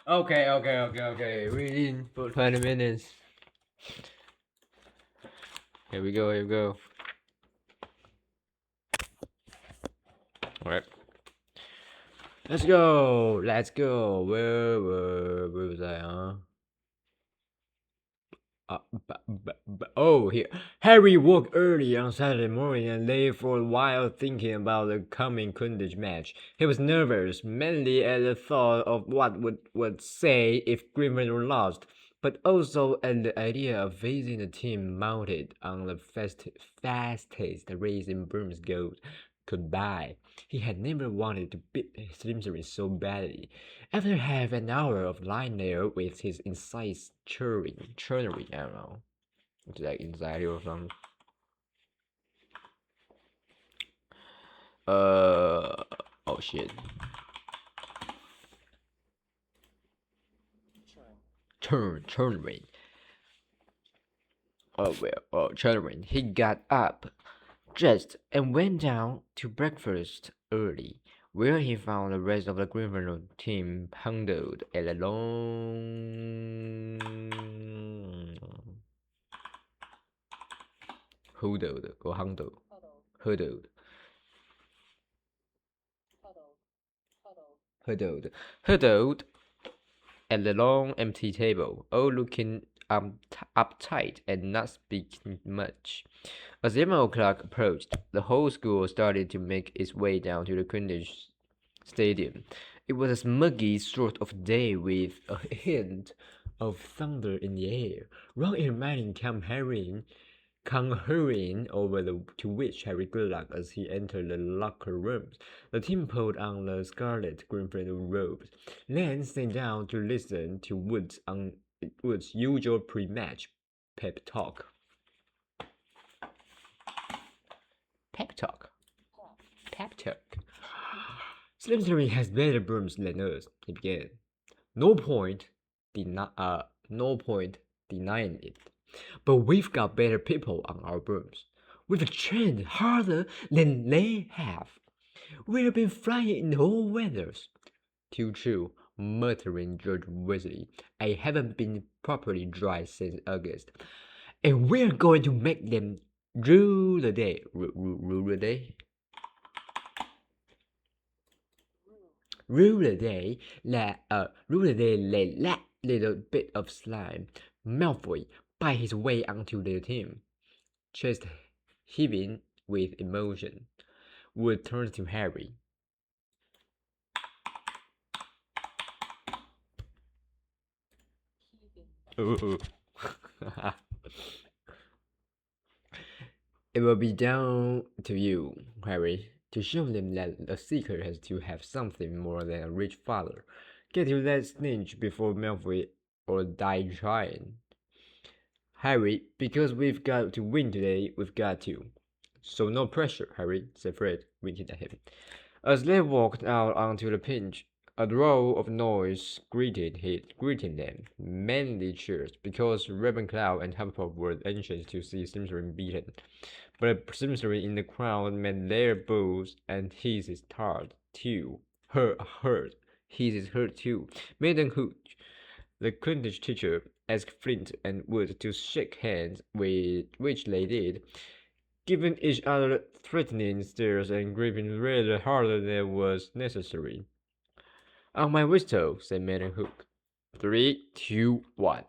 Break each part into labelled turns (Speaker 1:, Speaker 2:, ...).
Speaker 1: Okay. Reading for 20 minutes. Here we go. Alright. Let's go. Where was I, huh? Oh, here. Harry woke early on Saturday morning and lay for a while thinking about the coming Quidditch match. He was nervous, mainly at the thought of what would say if Gryffindor lost, but also at the idea of facing a team mounted on the fastest race in Broomsgold could buy. He had never wanted to beat Slytherin so badly. After half an hour of lying there with his insides churning, I don't know, it's like anxiety or something. Oh shit. Churning. Churning. He got up, dressed, and went down to breakfast early, where he found the rest of the Gryffindor team huddled at a long huddled or huddled huddled huddled at the long empty table, all looking uptight and not speaking much. As 11 o'clock approached, the whole school started to make its way down to the Quidditch stadium. It was a smuggy sort of day with a hint of thunder in the air. Ron and Hermione come hurrying over to wish Harry good luck as he entered the locker rooms. The team pulled on the scarlet Gryffindor robes, then sat down to listen to Wood's usual pre-match pep talk. Pep talk. Pep talk. Slytherin has better brooms than us, he began. No point, no point denying it. But we've got better people on our brooms. We've trained harder than they have. We've been flying in all weathers. Too true, muttering George Weasley. I haven't been properly dry since August. And we're going to make them rue the day. Rue the day? Rue the day that little bit of slime. Malfoy bite his way onto the team, chest heaving with emotion. Wood turns to Harry. Ooh. It will be down to you, Harry, to show them that a seeker has to have something more than a rich father. Get to that snitch before Malfoy or die trying. Harry, because we've got to win today, we've got to. So no pressure, Harry, said Fred, winking at him. As they walked out onto the pitch, a row of noise greeting them, mainly cheers, because Ravenclaw and Hufflepuff were anxious to see Slytherin beaten. But Slytherin in the crowd made their boos and hisses heard too. Maiden Hooch, the Quidditch teacher, asked Flint and Wood to shake hands, which they did, giving each other threatening stares and gripping rather harder than was necessary. On my whistle, said Madam Hook. 3, 2, 1.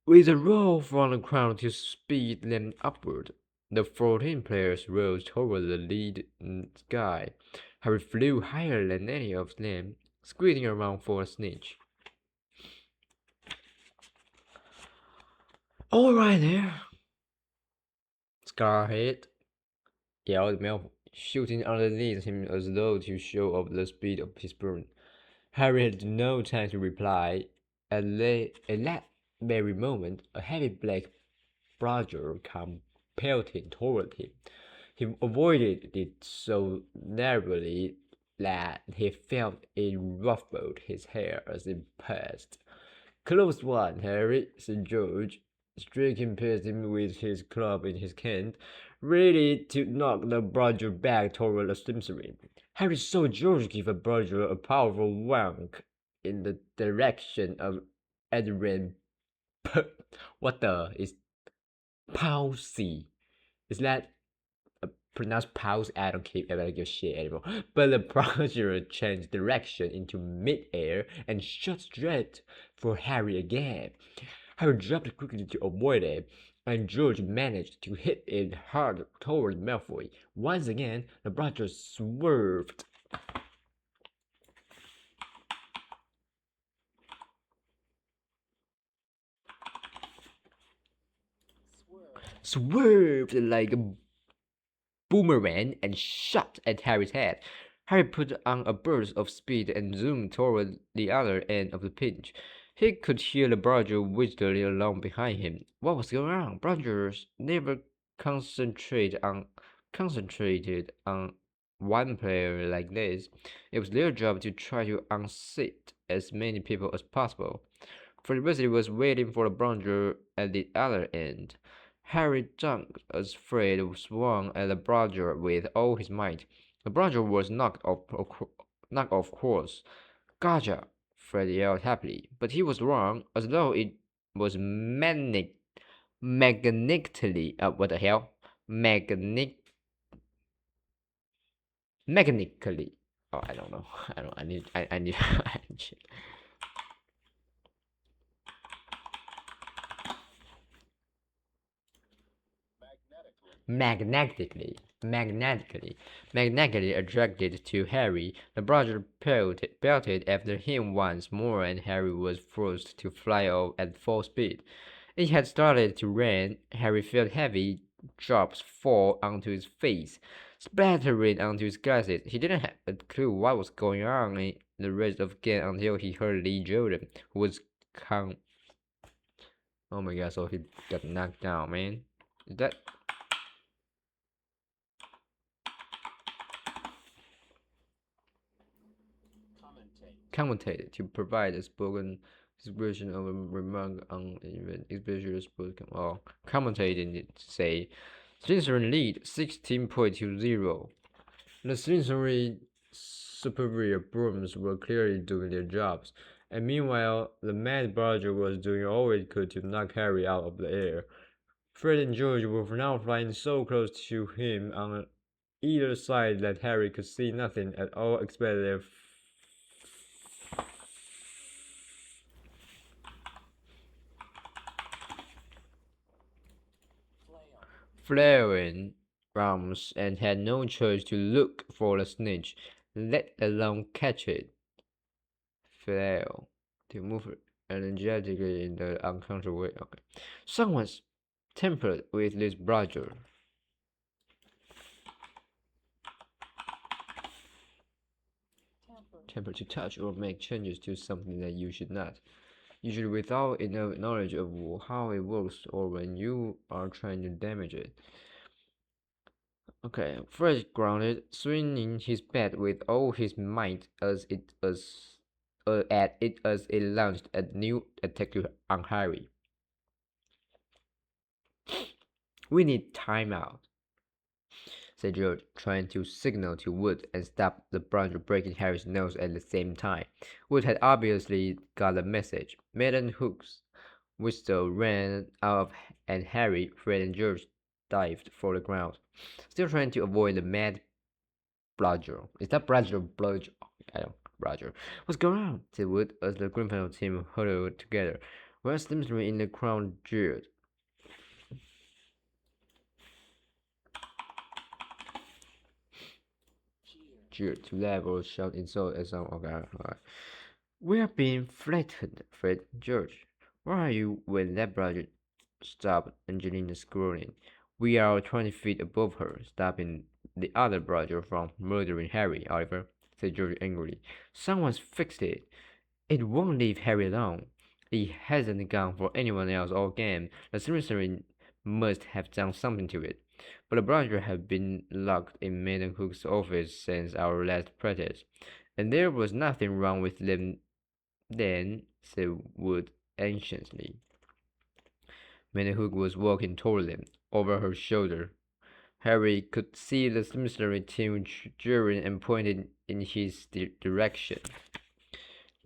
Speaker 1: With a roar from the crowd to speed them upward, the 14 players rose toward the lead sky. Harry flew higher than any of them, squeezing around for a snitch. All right there, Scarhead, yelled Malfoy, shooting underneath him as though to show off the speed of his burn. Harry had no time to reply. At that very moment, a heavy black bludger came pelting toward him. He avoided it so narrowly that he felt it ruffled his hair as it passed. Close one, Harry, said George, striking past him with his club in his hand, ready to knock the bludger back toward the Slytherin. Harry saw George give a bludger a powerful whack in the direction of Edwin. What the is Palsy? Is that pronounced pause? I don't care about your shit anymore. But the browser changed direction into mid-air and shot straight for Harry again. Harry dropped quickly to avoid it, and George managed to hit it hard toward Malfoy. Once again, the browser swerved. Swerved like a boomerang and shot at Harry's head. Harry put on a burst of speed and zoomed toward the other end of the pitch. He could hear the Barger whistling along behind him. What was going on? Bargers never concentrated on one player like this. It was their job to try to unseat as many people as possible. Fred Weasley was waiting for the Barger at the other end. Harry jumped as Fred swung at the Barger with all his might. The Barger was knocked off course. Gotcha! Fred yelled happily, but he was wrong, as though it was magnetically. What the hell? Mechanically. Oh, I don't know. I don't. I need. I need magnetically attracted to Harry. The brother pelted after him once more, and Harry was forced to fly off at full speed. It had started to rain. Harry felt heavy drops fall onto his face, splattering onto his glasses. He didn't have a clue what was going on in the rest of the game until he heard Lee Jordan, who was Oh my god, so he got knocked down, man. Is that commentated to provide a spoken expression of a remark on an event, especially spoken or commentating it say Slytherin lead 16-0. The Slytherin superior brooms were clearly doing their jobs, and meanwhile the Mad Badger was doing all it could to knock Harry out of the air. Fred and George were now flying so close to him on either side that Harry could see nothing at all except their flaring arms and had no choice to look for the snitch, let alone catch it. Flail to move energetically in the uncomfortable way. Okay. Someone's tempered with this brother. Temper to touch or make changes to something that you should not. Usually without enough knowledge of how it works or when you are trying to damage it. Okay, Fred grounded, swinging his bat with all his might as it launched a new attack on Harry. We need timeout, said George, trying to signal to Wood and stop the Browner breaking Harry's nose at the same time. Wood had obviously got the message. Madam Hook's whistle rang out, and Harry, Fred, and George dived for the ground, still trying to avoid the mad Bludger. Is that Bludger? Bludger? I don't. Roger. What's going on? Said Wood as the Gryffindor team huddled together. Where's Slytherin in the crowd jeered? Jeered to laugh or shout insult at some. Okay, alright. We are being flattened, Fred. George. Where are you when that Bludger stopped Angelina scrolling? We are 20 feet above her, stopping the other brother from murdering Harry, Oliver, said George angrily. Someone's fixed it. It won't leave Harry alone. It hasn't gone for anyone else all game. The Slytherin must have done something to it. But the brother had been locked in Madam Hook's office since our last practice, and there was nothing wrong with them then, said Wood anxiously. Madam Hook was walking toward them, over her shoulder. Harry could see the Slytherin team jeering and pointing in his direction.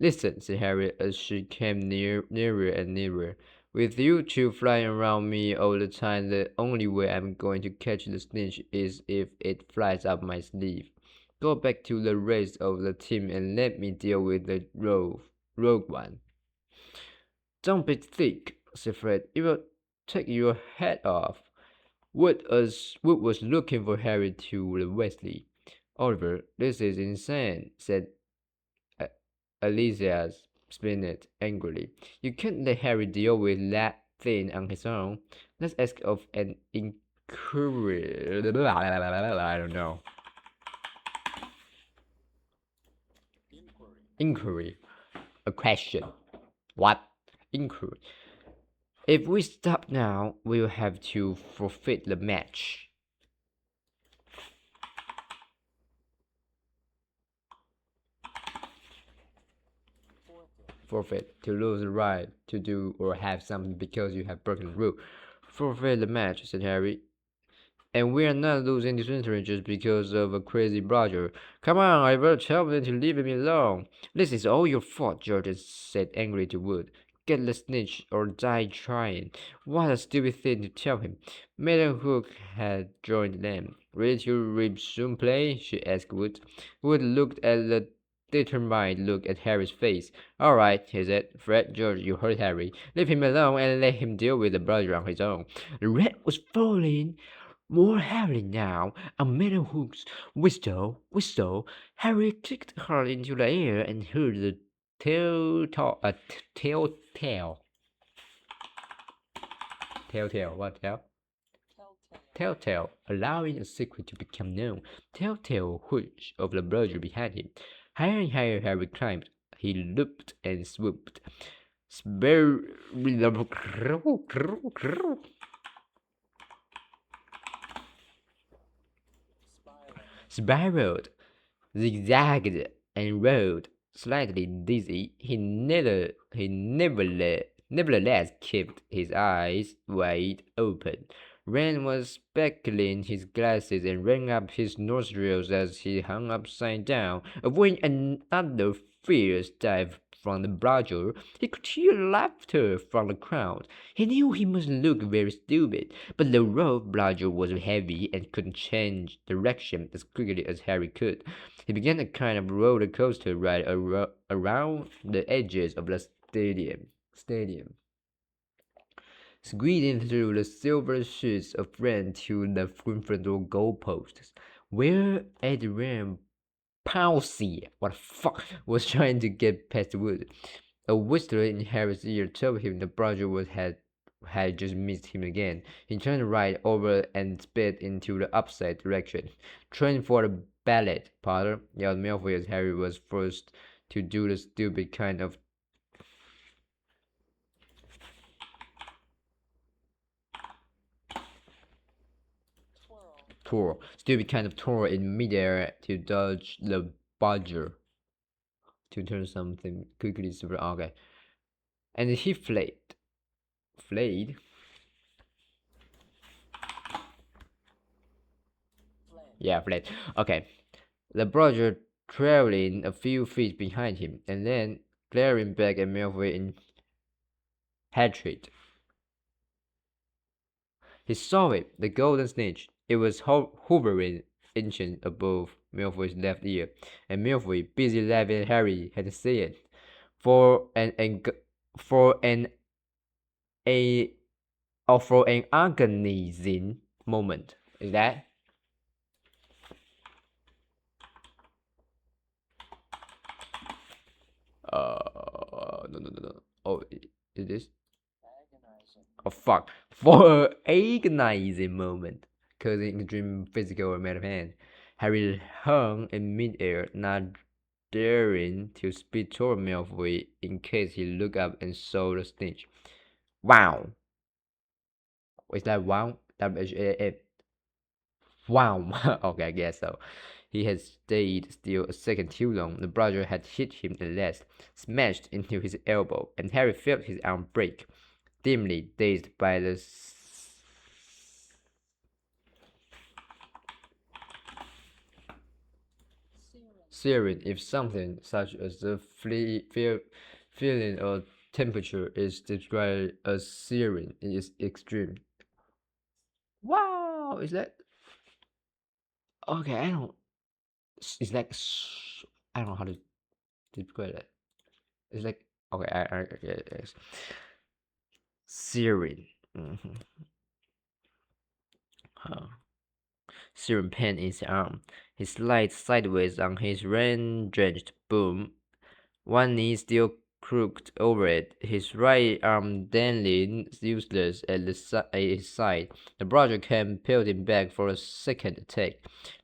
Speaker 1: Listen, said Harry as she came nearer and nearer. With you two flying around me all the time, the only way I'm going to catch the snitch is if it flies up my sleeve. Go back to the rest of the team and let me deal with the rogue one. Don't be thick, said Fred. It will take your head off. Wood was looking for Harry to Wesley. Oliver, this is insane, said Alicia Spinnet angrily. You can't let Harry deal with that thing on his own. Let's ask of an inquiry. I don't know. Inquiry. A question. What? Inquiry. If we stop now, we'll have to forfeit the match. Forfeit. To lose the right to do or have something because you have broken the rule. Forfeit the match, said Harry. And we're not losing this interest just because of a crazy Roger. Come on, I better tell them to leave me alone. This is all your fault, Jordan said angrily to Wood. Get the snitch or die trying. What a stupid thing to tell him. Madam Hook had joined them. Ready to resume play? She asked Wood. Wood looked at the determined look at Harry's face. All right, he said. Fred, George, you heard Harry. Leave him alone and let him deal with the Roger on his own. The red was falling more heavily now on Madam Hook's whistle. Harry kicked her into the air and heard the telltale. What tell? Telltale, allowing a secret to become known. Telltale whoosh of the bird behind him. Higher and higher Harry climbed. He looped and swooped. Spiraled, zigzagged, and rolled. Slightly dizzy, nevertheless kept his eyes wide open. Rain was speckling his glasses and ran up his nostrils as he hung upside down, avoiding another fierce dive from the bludger. He could hear laughter from the crowd. He knew he must look very stupid, but the rope bludger was heavy and couldn't change direction as quickly as Harry could. He began a kind of roller coaster ride around the edges of the stadium, squeezing through the silver sheets of rain to the Gryffindor goalposts, where Adrian Pouncey, what the fuck, was trying to get past Wood. A whisper in Harry's ear told him the brother had just missed him again. He turned right over and sped into the opposite direction. Train for the ballet, Potter, yelled Malfoy as Harry was forced to do the stupid kind of tour in midair to dodge the badger. To turn something quickly super okay. And he flayed. Yeah, fled. Okay. The brother trailing a few feet behind him, and then glaring back at Malfoy in hatred. He saw it, the golden snitch. It was hovering inches above Malfoy's left ear, and Malfoy, busy laughing at Harry, had seen it. For an agonizing moment. Is that? No. Oh, is this? Oh fuck! For an agonizing moment, causing extreme physical or mental pain, Harry hung in midair, not daring to speed toward Malfoy in case he looked up and saw the snitch. Wow! Is that wow? Wow! Okay, I guess so. He had stayed still a second too long. The brother had hit him at last, smashed into his elbow, and Harry felt his arm break. Dimly dazed by the searing if something such as the feeling or temperature is described as searing in its extreme. Wow, is that okay? I don't. It's like I don't know how to describe that. It's like okay, yes. Searing. Mm-hmm. Huh. Searing pain in his arm. He slides sideways on his rain-drenched boom, one knee still crooked over it, his right arm dangling useless at his side. The brother came pelting back for a second attack.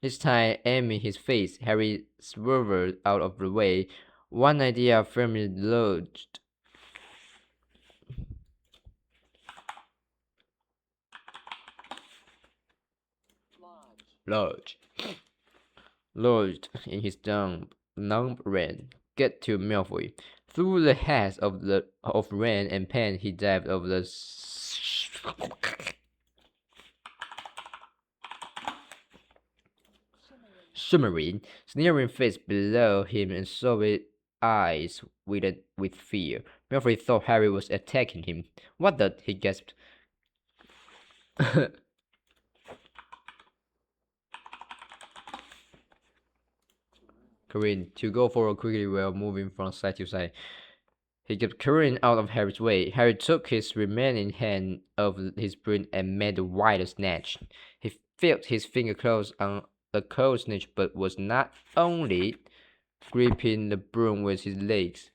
Speaker 1: This time aiming his face, Harry swerved out of the way. One idea firmly lodged, lodged in his numb brain. Get to Malfoy. Through the haze of rain and pain, he dived over the shimmering, sneering face below him and saw it eyes with fear. Malfoy thought Harry was attacking him. What the? He gasped. Corinne, to go forward quickly while moving from side to side. He kept Corinne out of Harry's way. Harry took his remaining hand off his broom and made a wider snatch. He felt his finger close on the cold snitch, but was not only gripping the broom with his legs.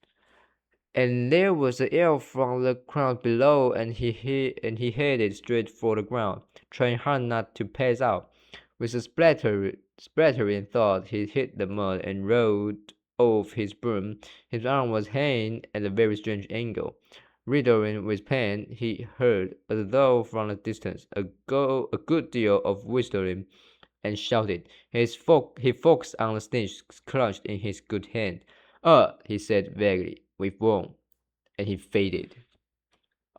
Speaker 1: And there was a yell from the crowd below, and he headed straight for the ground, trying hard not to pass out. With a splattering thought, he hit the mud and rolled off his broom. His arm was hanging at a very strange angle. Riddling with pain, he heard, as though from a distance, a good deal of whistling, and shouted. He focused on the snitch clutched in his good hand. He said vaguely, we've won. And he faded.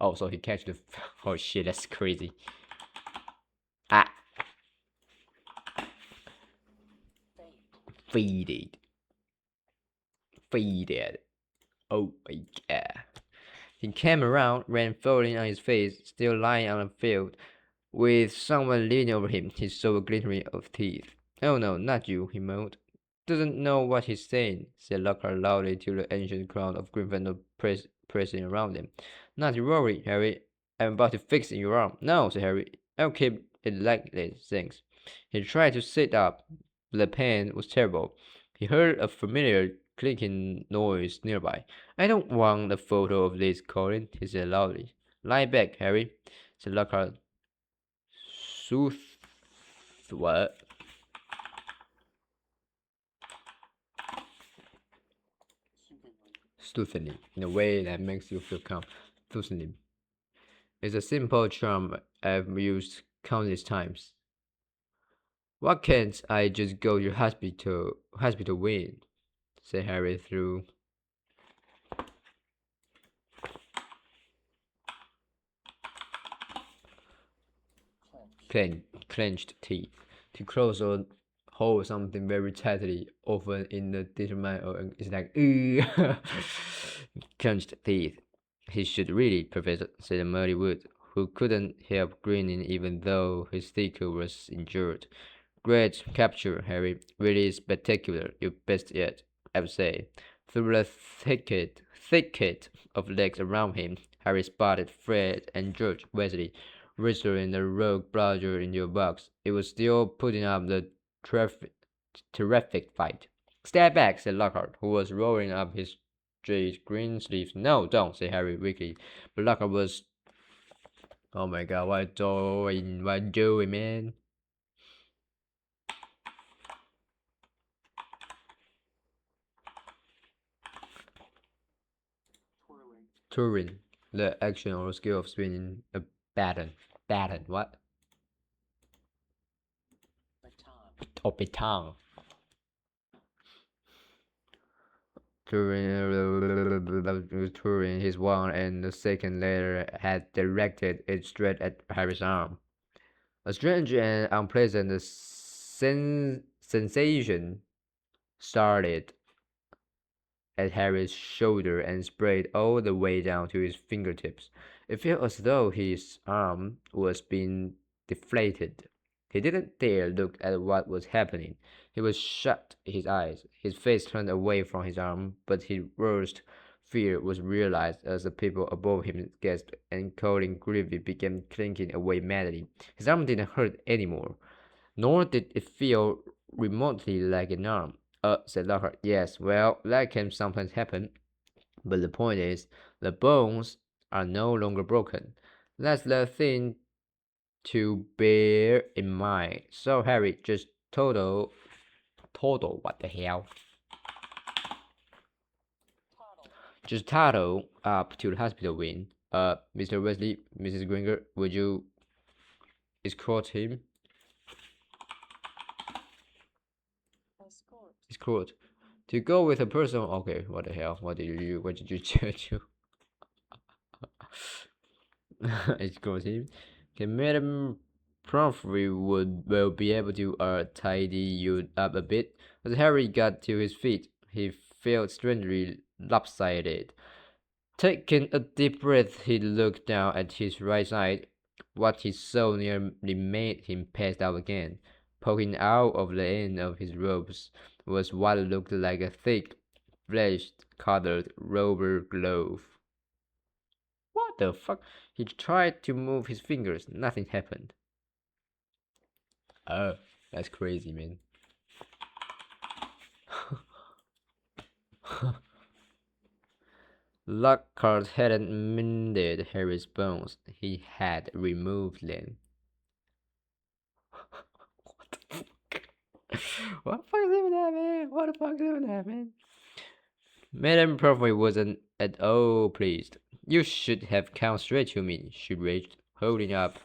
Speaker 1: Oh, so he catch the. Oh shit, that's crazy. Ah. Faded. Faded. Oh my god. He came around, ran falling on his face, still lying on the field, with someone leaning over him. He saw a glittering of teeth. Oh no, not you, he moaned. Doesn't know what he's saying, said Lockhart loudly to the ancient crowd of Gryffindor pressing around him. Not to worry, Harry. I'm about to fix your arm. No, said Harry. I'll keep it like this, thanks. He tried to sit up, but the pain was terrible. He heard a familiar clicking noise nearby. I don't want a photo of this, Colin, he said loudly. Lie back, Harry, said Lockhart. Sooth what? Soothing, in a way that makes you feel calm. Soothing. It's a simple charm I've used countless times. Why can't I just go to hospital Wayne? Said Harry through clenched teeth. To close or hold something very tightly, often in the determined or it's like clenched teeth. He should really, Professor, said Murray Wood, who couldn't help grinning even though his sticker was injured. Great capture, Harry. Really spectacular. Your best yet, I would say. Through the thicket of legs around him, Harry spotted Fred and George Weasley wrestling the rogue bludger into a box. It was still putting up the terrific fight. Step back, said Lockhart, who was rolling up his straight green sleeves. No, don't, said Harry weakly. But Lockhart was. Oh my god, what doing? What doing, man? Touring, the action or skill of spinning a baton. Baton, what? Or baton. Touring his wand, and the second later had directed it straight at Harry's arm. A strange and unpleasant sensation started at Harry's shoulder and sprayed all the way down to his fingertips. It felt as though his arm was being deflated. He didn't dare look at what was happening. He was shut his eyes, his face turned away from his arm, but his worst fear was realized as the people above him gasped and Colin Gravy began clinking away madly. His arm didn't hurt anymore, nor did it feel remotely like an arm. Said Lockhart. Yes, well, that can sometimes happen. But the point is, the bones are no longer broken. That's the thing to bear in mind. So, Harry, just what the hell? Just toddle up to the hospital wing. Mr. Wesley, Mrs. Granger, would you escort him? Escort. To go with a person. Okay, what the hell? What did you do? Escort him. Okay, Madam Pomfrey would well be able to tidy you up a bit. As Harry got to his feet, he felt strangely lopsided. Taking a deep breath, he looked down at his right side. What he saw nearly made him pass out again. Poking out of the end of his robes was what looked like a thick, flesh-colored rubber glove. What the fuck? He tried to move his fingers. Nothing happened. Oh, that's crazy, man. Lockhart hadn't mended Harry's bones. He had removed them. What the fuck? What the fuck is even that, man? What the fuck is even that, man? Madame Pomfrey wasn't at all pleased. You should have come straight to me, she raged, holding up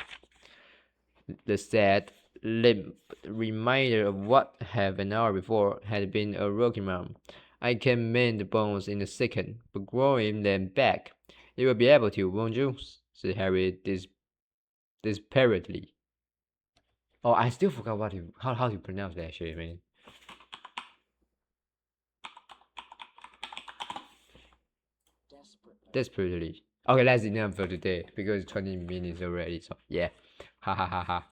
Speaker 1: the sad, limp reminder of what half an hour before had been a broken arm. I can mend the bones in a second, but growing them back, you will be able to, won't you? Said Harry desperately. Oh, I still forgot how to pronounce that shit, man. Desperately. Okay, that's enough for today because 20 minutes already. So yeah, ha ha ha ha.